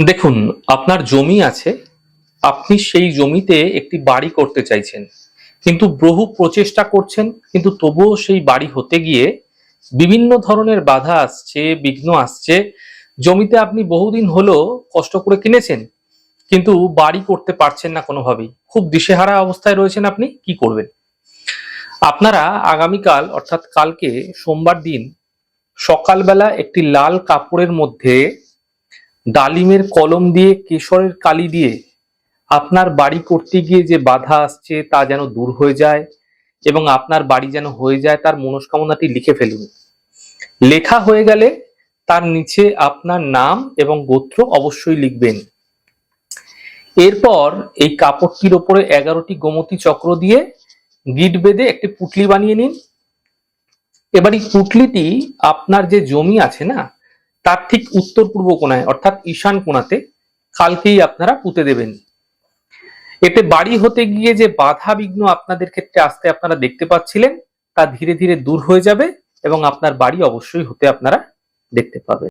দেখুন, আপনার জমি আছে, আপনি সেই জমিতে একটি বাড়ি করতে চাইছেন, কিন্তু বহু প্রচেষ্টা করছেন, কিন্তু তবুও সেই বাড়ি হতে গিয়ে বিভিন্ন ধরনের বাধা আসছে, বিঘ্ন আসছে। জমিতে আপনি বহুদিন হলো কষ্ট করে কিনেছেন, কিন্তু বাড়ি করতে পারছেন না কোনোভাবেই। খুব দিশেহারা অবস্থায় রয়েছেন, আপনি কি করবেন? আপনারা আগামীকাল অর্থাৎ কালকে সোমবার দিন সকালবেলা একটি লাল কাপড়ের মধ্যে ডালিমের কলম দিয়ে, কেশরের কালি দিয়ে আপনার বাড়ি করতে গিয়ে যে বাধা আসছে তা যেন দূর হয়ে যায় এবং আপনার বাড়ি যেন হয়ে যায়, তার মনস্কামনাটি লিখে ফেলুন। লেখা হয়ে গেলে তার নিচে আপনার নাম এবং গোত্র অবশ্যই লিখবেন। এরপর এই কাপড়টির ওপরে 11টি গোমতী চক্র দিয়ে গিট বেঁধে একটি পুটলি বানিয়ে নিন। এবার এই পুটলিটি আপনার যে জমি আছে না, তার ঠিক উত্তর পূর্ব কোণায় অর্থাৎ ঈশান কোণাতে কালকেই আপনারা পুঁতে দেবেন। এতে বাড়ি হতে গিয়ে যে বাধা বিঘ্ন আপনাদের ক্ষেত্রে আসতে আপনারা দেখতে পাচ্ছিলেন, তা ধীরে ধীরে দূর হয়ে যাবে এবং আপনার বাড়ি অবশ্যই হতে আপনারা দেখতে পাবেন।